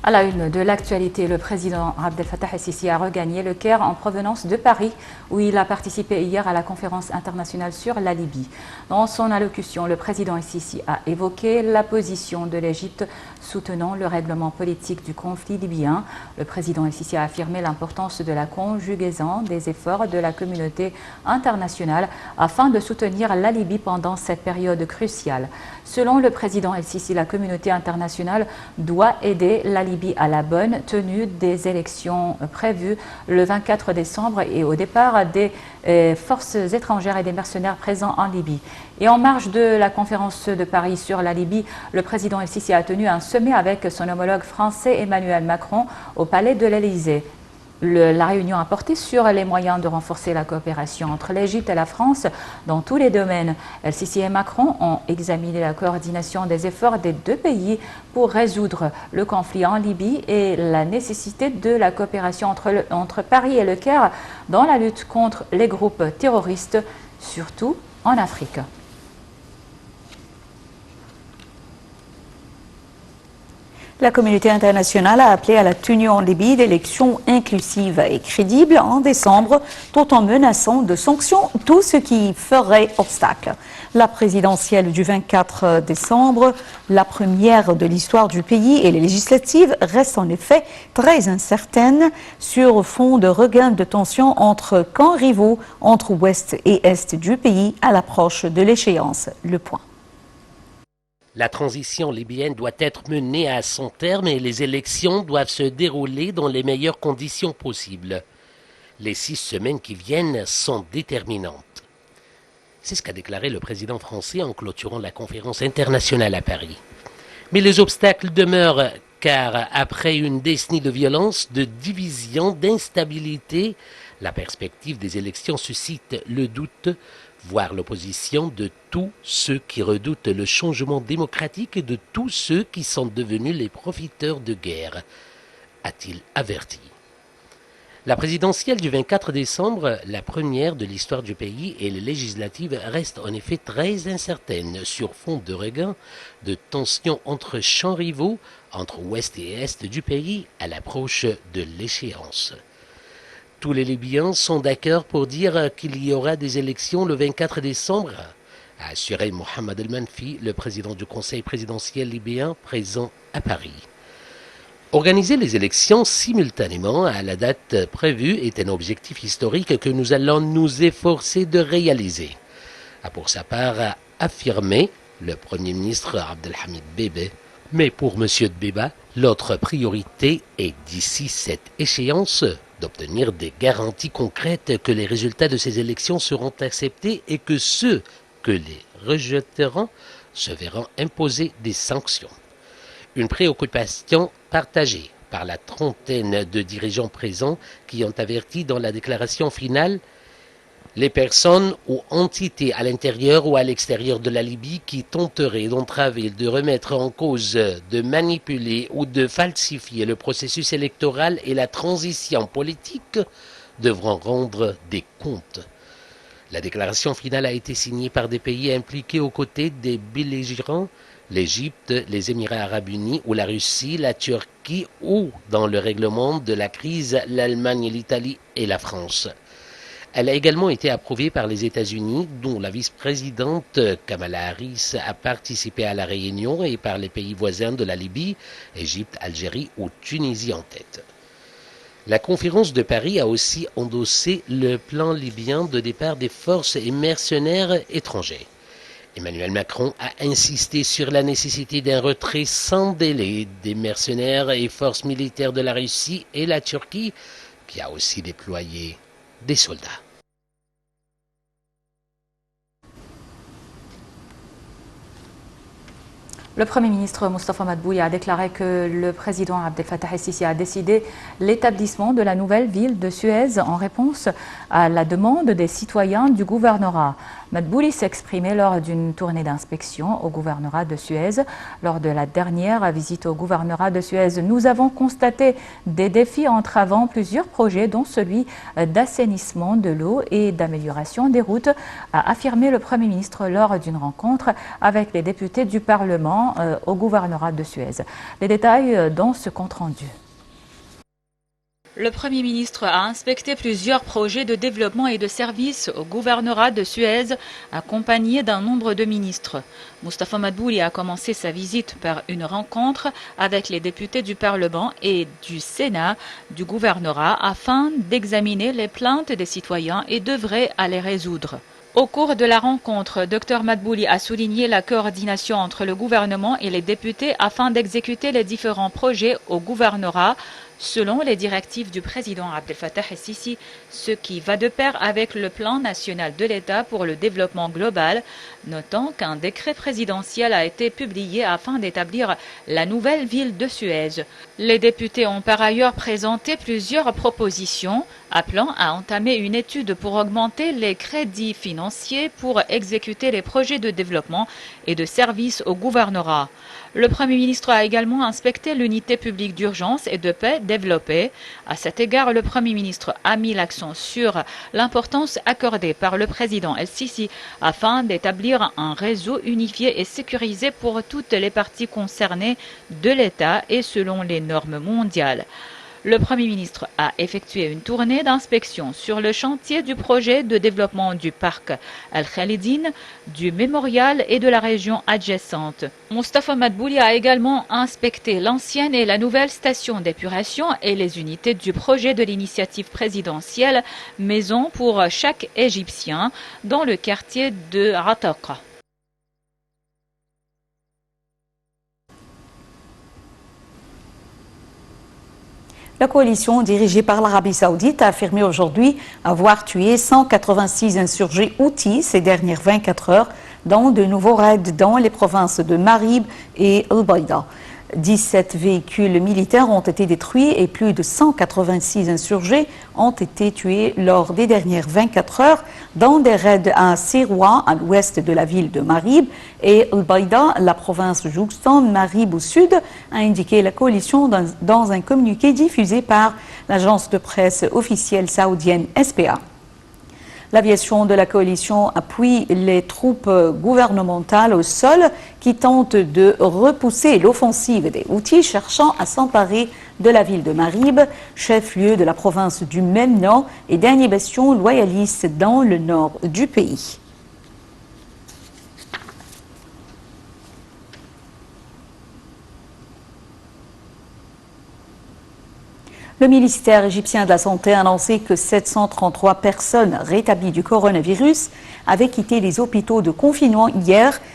À la une de l'actualité, le président Abdel Fattah el-Sisi a regagné le Caire en provenance de Paris, où il a participé hier à la conférence internationale sur la Libye. Dans son allocution, le président el-Sisi a évoqué la position de l'Égypte soutenant le règlement politique du conflit libyen. Le président el-Sisi a affirmé l'importance de la conjugaison des efforts de la communauté internationale afin de soutenir la Libye pendant cette période cruciale. Selon le président el-Sisi, la communauté internationale doit aider la Libye à la bonne tenue des élections prévues le 24 décembre et au départ des forces étrangères et des mercenaires présents en Libye. Et en marge de la conférence de Paris sur la Libye, le président el-Sisi a tenu un sommet avec son homologue français Emmanuel Macron au palais de l'Élysée. La réunion a porté sur les moyens de renforcer la coopération entre l'Égypte et la France dans tous les domaines. El-Sisi et Macron ont examiné la coordination des efforts des deux pays pour résoudre le conflit en Libye et la nécessité de la coopération entre Paris et le Caire dans la lutte contre les groupes terroristes, surtout en Afrique. La communauté internationale a appelé à la tenue en Libye d'élections inclusives et crédibles en décembre, tout en menaçant de sanctions tout ce qui ferait obstacle. La présidentielle du 24 décembre, la première de l'histoire du pays, et les législatives restent en effet très incertaines sur fond de regain de tension entre camps rivaux entre ouest et est du pays à l'approche de l'échéance. Le point. La transition libyenne doit être menée à son terme et les élections doivent se dérouler dans les meilleures conditions possibles. Les 6 semaines qui viennent sont déterminantes. C'est ce qu'a déclaré le président français en clôturant la conférence internationale à Paris. Mais les obstacles demeurent car après une décennie de violence, de division, d'instabilité, la perspective des élections suscite le doute, voire l'opposition de tous ceux qui redoutent le changement démocratique et de tous ceux qui sont devenus les profiteurs de guerre, a-t-il averti. La présidentielle du 24 décembre, la première de l'histoire du pays, et les législatives restent en effet très incertaines sur fond de regain de tensions entre champs rivaux, entre ouest et est du pays, à l'approche de l'échéance. Tous les Libyens sont d'accord pour dire qu'il y aura des élections le 24 décembre, a assuré Mohamed El-Manfi, le président du Conseil présidentiel libyen présent à Paris. Organiser les élections simultanément à la date prévue est un objectif historique que nous allons nous efforcer de réaliser, a pour sa part affirmé le Premier ministre Abdelhamid Dbeiba. Mais pour M. Dbeiba, l'autre priorité est d'ici cette échéance d'obtenir des garanties concrètes que les résultats de ces élections seront acceptés et que ceux que les rejetteront se verront imposer des sanctions. Une préoccupation partagée par la trentaine de dirigeants présents qui ont averti dans la déclaration finale les personnes ou entités à l'intérieur ou à l'extérieur de la Libye qui tenteraient d'entraver, de remettre en cause, de manipuler ou de falsifier le processus électoral et la transition politique devront rendre des comptes. La déclaration finale a été signée par des pays impliqués aux côtés des belligérants, l'Égypte, les Émirats arabes unis ou la Russie, la Turquie ou, dans le règlement de la crise, l'Allemagne, l'Italie et la France. Elle a également été approuvée par les États-Unis, dont la vice-présidente Kamala Harris a participé à la réunion, et par les pays voisins de la Libye, Égypte, Algérie ou Tunisie en tête. La conférence de Paris a aussi endossé le plan libyen de départ des forces et mercenaires étrangers. Emmanuel Macron a insisté sur la nécessité d'un retrait sans délai des mercenaires et forces militaires de la Russie et la Turquie, qui a aussi déployé des soldats. Le Premier ministre Moustapha Madbouya a déclaré que le président Abdel Fattah el-Sisi a décidé l'établissement de la nouvelle ville de Suez en réponse à la demande des citoyens du gouvernorat. Madbouli s'exprimait lors d'une tournée d'inspection au gouvernorat de Suez. Lors de la dernière visite au gouvernorat de Suez, nous avons constaté des défis entravant plusieurs projets, dont celui d'assainissement de l'eau et d'amélioration des routes, a affirmé le Premier ministre lors d'une rencontre avec les députés du Parlement développement au gouvernorat de Suez. Les détails dans ce compte-rendu. Le Premier ministre a inspecté plusieurs projets de développement et de services au gouvernorat de Suez, accompagné d'un nombre de ministres. Moustapha Madbouli a commencé sa visite par une rencontre avec les députés du Parlement et du Sénat du gouvernorat afin d'examiner les plaintes des citoyens et d'œuvrer à les résoudre. Au cours de la rencontre, Dr Madbouli a souligné la coordination entre le gouvernement et les députés afin d'exécuter les différents projets au gouvernorat selon les directives du président Abdel Fattah el-Sisi, ce qui va de pair avec le plan national de l'État pour le développement global, notant qu'un décret présidentiel a été publié afin d'établir la nouvelle ville de Suez. Les députés ont par ailleurs présenté plusieurs propositions appelant à entamer une étude pour augmenter les crédits financiers pour exécuter les projets de développement et de services au gouvernorat. Le Premier ministre a également inspecté l'unité publique d'urgence et de paix développée. À cet égard, le Premier ministre a mis l'accent sur l'importance accordée par le président El-Sisi afin d'établir un réseau unifié et sécurisé pour toutes les parties concernées de l'État et selon les normes mondiales. Le Premier ministre a effectué une tournée d'inspection sur le chantier du projet de développement du parc Al-Khalidine, du mémorial et de la région adjacente. Moustapha Madbouli a également inspecté l'ancienne et la nouvelle station d'épuration et les unités du projet de l'initiative présidentielle Maison pour chaque Égyptien dans le quartier de Rataqa. La coalition dirigée par l'Arabie saoudite a affirmé aujourd'hui avoir tué 186 insurgés houthis ces dernières 24 heures dans de nouveaux raids dans les provinces de Marib et Al-Baïda. 17 véhicules militaires ont été détruits et plus de 186 insurgés ont été tués lors des dernières 24 heures dans des raids à Siroua, à l'ouest de la ville de Marib, et Al-Baïda, la province jouxtant Marib au sud, a indiqué la coalition dans un communiqué diffusé par l'agence de presse officielle saoudienne SPA. L'aviation de la coalition appuie les troupes gouvernementales au sol qui tentent de repousser l'offensive des Houthis cherchant à s'emparer de la ville de Marib, chef-lieu de la province du même nom et dernier bastion loyaliste dans le nord du pays. Le ministère égyptien de la Santé a annoncé que 733 personnes rétablies du coronavirus avaient quitté les hôpitaux de confinement hier